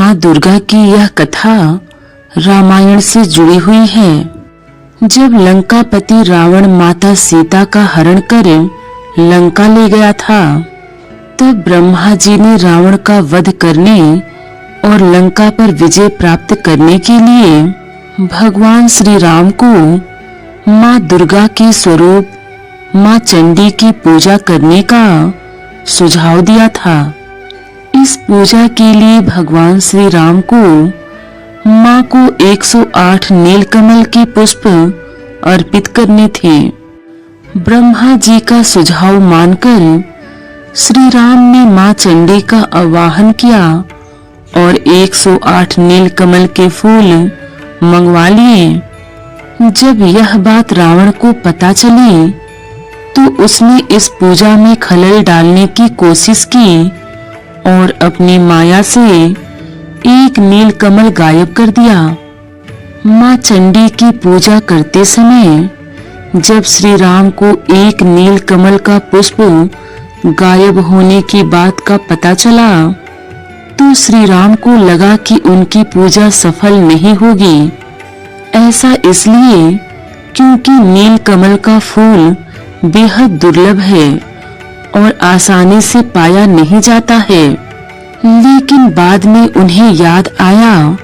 माँ दुर्गा की यह कथा रामायण से जुड़ी हुई है। जब लंकापति रावण माता सीता का हरण कर लंका ले गया था, तब ब्रह्मा जी ने रावण का वध करने और लंका पर विजय प्राप्त करने के लिए भगवान श्री राम को माँ दुर्गा के स्वरूप माँ चंडी की पूजा करने का सुझाव दिया था। इस पूजा के लिए भगवान श्री राम को माँ को 108 नीलकमल के पुष्प अर्पित करने थे। ब्रह्मा जी का सुझाव मानकर श्री राम ने माँ चंडी का आवाहन किया और 108 नीलकमल के फूल मंगवा लिए। जब यह बात रावण को पता चली तो उसने इस पूजा में खलल डालने की कोशिश की और अपनी माया से एक नीलकमल गायब कर दिया। माँ चंडी की पूजा करते समय जब श्री राम को एक नीलकमल का पुष्प गायब होने की बात का पता चला तो श्री राम को लगा कि उनकी पूजा सफल नहीं होगी। ऐसा इसलिए क्योंकि नीलकमल का फूल बेहद दुर्लभ है और आसानी से पाया नहीं जाता है। लेकिन बाद में उन्हें याद आया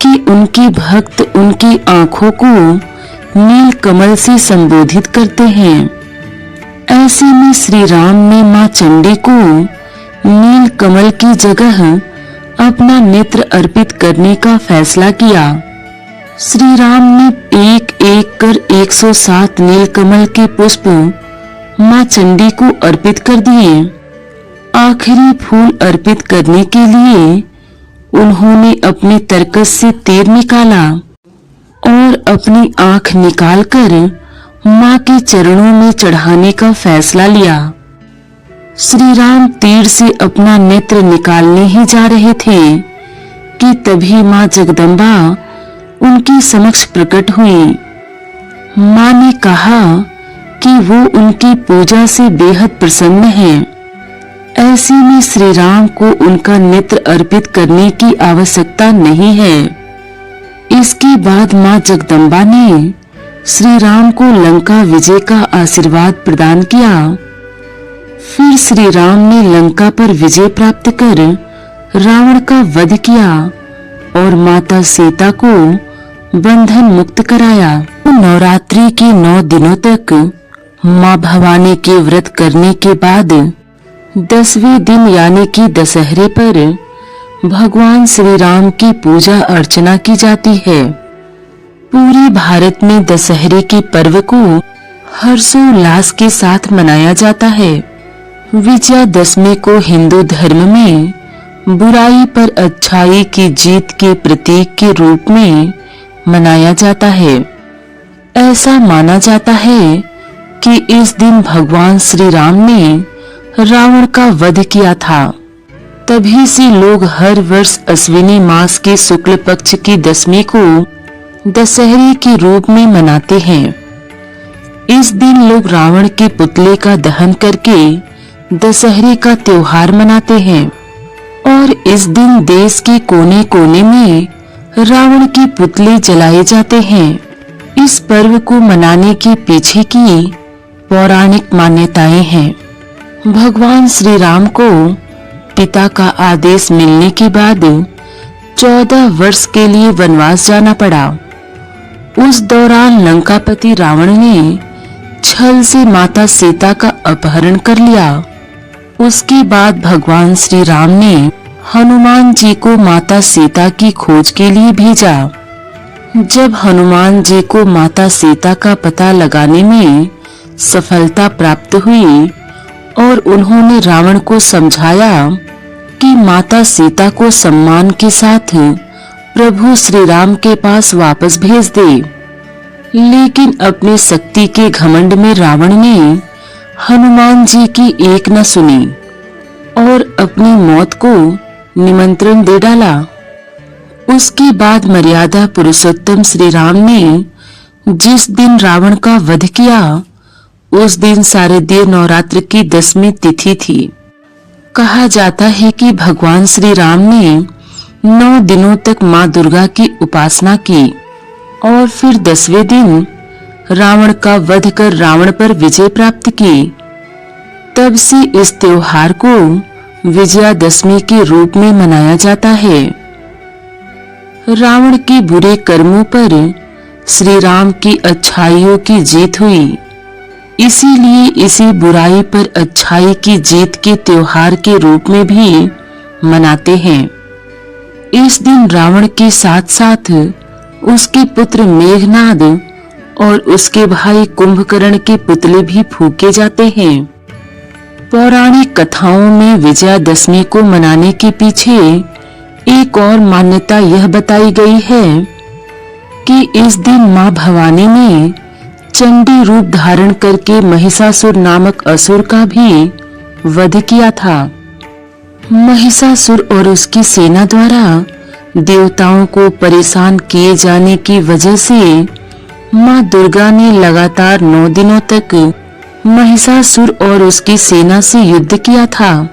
कि उनके भक्त उनकी आंखों को नीलकमल से संबोधित करते हैं। ऐसे में श्री राम ने माँ चंडी को नीलकमल की जगह अपना नेत्र अर्पित करने का फैसला किया। श्री राम ने एक एक कर 107 नीलकमल के पुष्प माँ चंडी को अर्पित कर दिए। आखिरी फूल अर्पित करने के लिए उन्होंने अपने तरकस से तीर निकाला और अपनी आंख निकालकर माँ के चरणों में चढ़ाने का फैसला लिया। श्री राम तीर से अपना नेत्र निकालने ही जा रहे थे कि तभी माँ जगदम्बा उनके समक्ष प्रकट हुई। माँ ने कहा कि वो उनकी पूजा से बेहद प्रसन्न है। ऐसे में श्री राम को उनका नेत्र अर्पित करने की आवश्यकता नहीं है। इसके बाद माँ जगदम्बा ने श्री राम को लंका विजय का आशीर्वाद प्रदान किया। फिर श्री राम ने लंका पर विजय प्राप्त कर रावण का वध किया और माता सीता को बंधन मुक्त कराया। नवरात्रि के 9 दिनों तक माँ भवानी के व्रत करने के बाद 10वें दिन यानी कि दशहरे पर भगवान श्री राम की पूजा अर्चना की जाती है। पूरे भारत में दशहरे के पर्व को हर्षोल्लास के साथ मनाया जाता है। विजयादशमी को हिंदू धर्म में बुराई पर अच्छाई की जीत के प्रतीक के रूप में मनाया जाता है। ऐसा माना जाता है कि इस दिन भगवान श्री राम ने रावण का वध किया था। तभी से लोग हर वर्ष अश्विनी मास के शुक्ल पक्ष की दशमी को दशहरे के रूप में मनाते हैं। इस दिन लोग रावण के पुतले का दहन करके दशहरे का त्योहार मनाते हैं और इस दिन देश के कोने-कोने में रावण के पुतले जलाए जाते हैं। इस पर्व को मनाने के पीछे की पौराणिक मान्यताएं हैं। भगवान श्री राम को पिता का आदेश मिलने के बाद 14 वर्ष के लिए वनवास जाना पड़ा। उस दौरान लंकापति रावण ने छल से माता सीता का अपहरण कर लिया। उसके बाद भगवान श्री राम ने हनुमान जी को माता सीता की खोज के लिए भेजा। जब हनुमान जी को माता सीता का पता लगाने में सफलता प्राप्त हुई और उन्होंने रावण को समझाया कि माता सीता को सम्मान के साथ प्रभु श्री राम के पास वापस भेज दे, लेकिन अपनी शक्ति के घमंड में रावण ने हनुमान जी की एक न सुनी और अपनी मौत को निमंत्रण दे डाला। उसके बाद मर्यादा पुरुषोत्तम श्री राम ने जिस दिन रावण का वध किया उस दिन शारदीय नवरात्र की 10वीं तिथि थी। कहा जाता है कि भगवान श्री राम ने 9 दिनों तक मां दुर्गा की उपासना की और फिर 10वें दिन रावण का वध कर रावण पर विजय प्राप्त की। तब से इस त्योहार को विजयादशमी के रूप में मनाया जाता है। रावण के बुरे कर्मों पर श्री राम की अच्छाइयों की जीत हुई, इसीलिए इसे बुराई पर अच्छाई की जीत के त्योहार के रूप में भी मनाते हैं। इस दिन रावण के साथ साथ उसके पुत्र मेघनाद और उसके भाई कुंभकर्ण के पुतले भी फूंके जाते हैं। पौराणिक कथाओं में विजयादशमी को मनाने के पीछे एक और मान्यता यह बताई गई है कि इस दिन मां भवानी ने चंडी रूप धारण करके महिषासुर नामक असुर का भी वध किया था। महिषासुर और उसकी सेना द्वारा देवताओं को परेशान किए जाने की वजह से मां दुर्गा ने लगातार 9 दिनों तक महिषासुर और उसकी सेना से युद्ध किया था,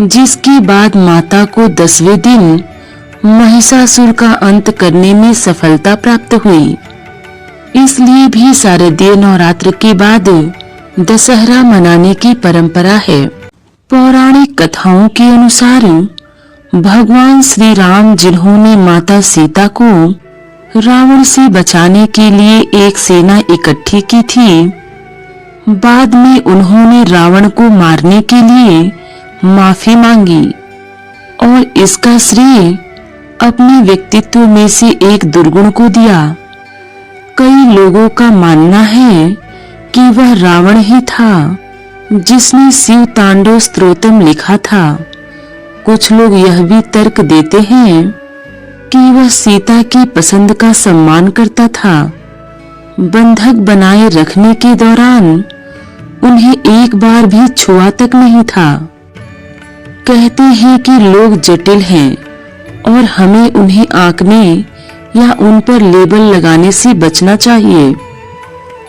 जिसके बाद माता को 10वें दिन महिषासुर का अंत करने में सफलता प्राप्त हुई। इसलिए भी शारदीय नवरात्र के बाद दशहरा मनाने की परंपरा है। पौराणिक कथाओं के अनुसार भगवान श्री राम, जिन्होंने माता सीता को रावण से बचाने के लिए एक सेना इकट्ठी की थी, बाद में उन्होंने रावण को मारने के लिए माफी मांगी और इसका श्रेय अपने व्यक्तित्व में से एक दुर्गुण को दिया। कई लोगों का मानना है कि वह रावण ही था जिसने शिव तांडव स्तोत्रम लिखा था। कुछ लोग यह भी तर्क देते हैं कि वह सीता की पसंद का सम्मान करता था। बंधक बनाए रखने के दौरान उन्हें एक बार भी छुआ तक नहीं था। कहते हैं कि लोग जटिल हैं और हमें उन्हें आंकने या उन पर लेबल लगाने से बचना चाहिए।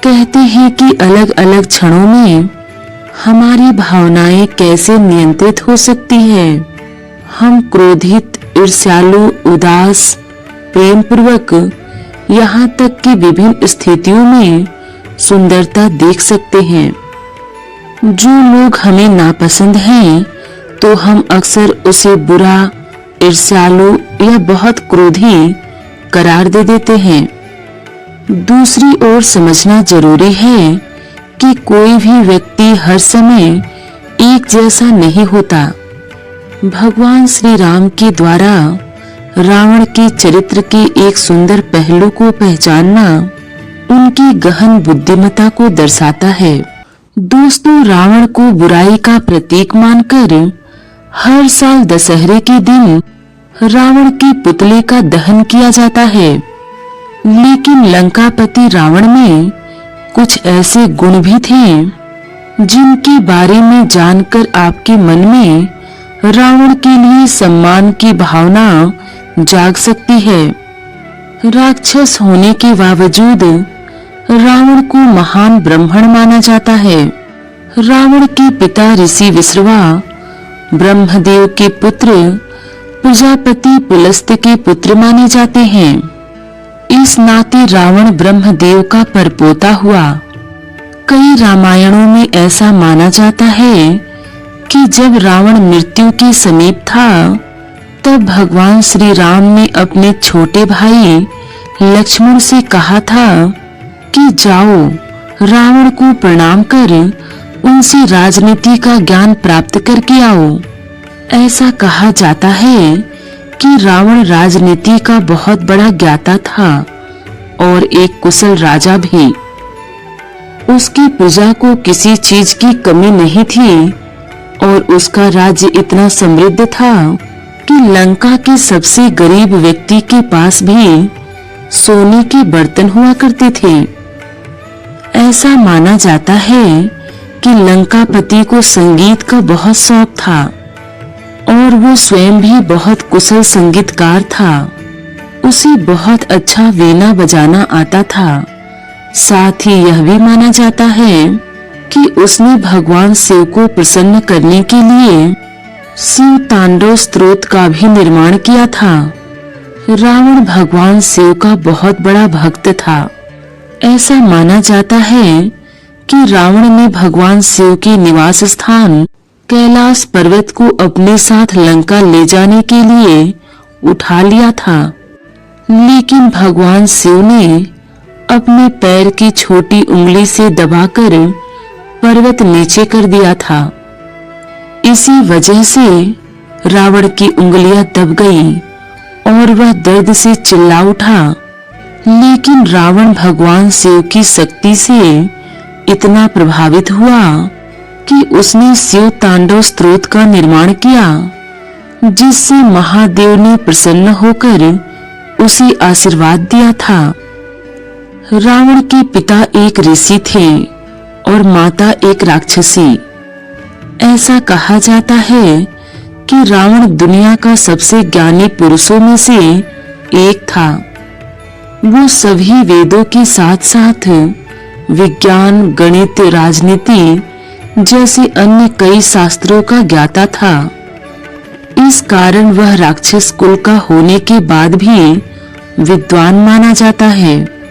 कहते हैं कि अलग-अलग क्षणों में हमारी भावनाएं कैसे नियंत्रित हो सकती है। हम क्रोधित, ईर्ष्यालु, उदास, प्रेम पूर्वक, यहाँ तक कि विभिन्न स्थितियों में सुंदरता देख सकते हैं। जो लोग हमें नापसंद हैं, तो हम अक्सर उसे बुरा, ईर्ष्यालु या बहुत क्रोधी करार दे देते हैं। दूसरी ओर समझना जरूरी है कि कोई भी व्यक्ति हर समय एक जैसा नहीं होता। भगवान श्री राम के द्वारा रावण के चरित्र के एक सुंदर पहलू को पहचानना उनकी गहन बुद्धिमत्ता को दर्शाता है। दोस्तों, रावण को बुराई का प्रतीक मानकर हर साल दशहरे के दिन रावण के पुतले का दहन किया जाता है। लेकिन लंकापति रावण में कुछ ऐसे गुण भी थे जिनके बारे में जानकर आपके मन में रावण के लिए सम्मान की भावना जाग सकती है। राक्षस होने के बावजूद रावण को महान ब्राह्मण माना जाता है। रावण के पिता ऋषि विश्रवा ब्रह्मदेव के पुत्र प्रजापति पुलस्त्य के पुत्र माने जाते हैं। इस नाते रावण ब्रह्मदेव का परपोता हुआ। कई रामायणों में ऐसा माना जाता है कि जब रावण मृत्यु के समीप था, तब भगवान श्री राम ने अपने छोटे भाई लक्ष्मण से कहा था कि जाओ, रावण को प्रणाम कर उनसे राजनीति का ज्ञान प्राप्त करके आओ। ऐसा कहा जाता है कि रावण राजनीति का बहुत बड़ा ज्ञाता था और एक कुशल राजा भी। उसकी प्रजा को किसी चीज की कमी नहीं थी और उसका राज्य इतना समृद्ध था कि लंका के सबसे गरीब व्यक्ति के पास भी सोने के बर्तन हुआ करते थे। ऐसा माना जाता है कि लंकापति को संगीत का बहुत शौक था और वो स्वयं भी बहुत कुशल संगीतकार था। उसे बहुत अच्छा वीणा बजाना आता था। साथ ही यह भी माना जाता है कि उसने भगवान शिव को प्रसन्न करने के लिए शिव तांडव स्तोत्र का भी निर्माण किया था। रावण भगवान शिव का बहुत बड़ा भक्त था। ऐसा माना जाता है कि रावण ने भगवान शिव के निवास स्थान कैलाश पर्वत को अपने साथ लंका ले जाने के लिए उठा लिया था, लेकिन भगवान शिव ने अपने पैर की छोटी उंगली से दबाकर पर्वत नीचे कर दिया था। इसी वजह से रावण की उंगलियां दब गईं और वह दर्द से चिल्ला उठा। लेकिन रावण भगवान शिव की शक्ति से इतना प्रभावित हुआ कि उसने शिव तांडव स्तोत्र का निर्माण किया, जिससे महादेव ने प्रसन्न होकर उसे आशीर्वाद दिया था। रावण के पिता एक ऋषि थे और माता एक राक्षसी। ऐसा कहा जाता है कि रावण दुनिया का सबसे ज्ञानी पुरुषों में से एक था। वो सभी वेदों के साथ साथ विज्ञान, गणित, राजनीति जैसे अन्य कई शास्त्रों का ज्ञाता था। इस कारण वह राक्षस कुल का होने के बाद भी विद्वान माना जाता है।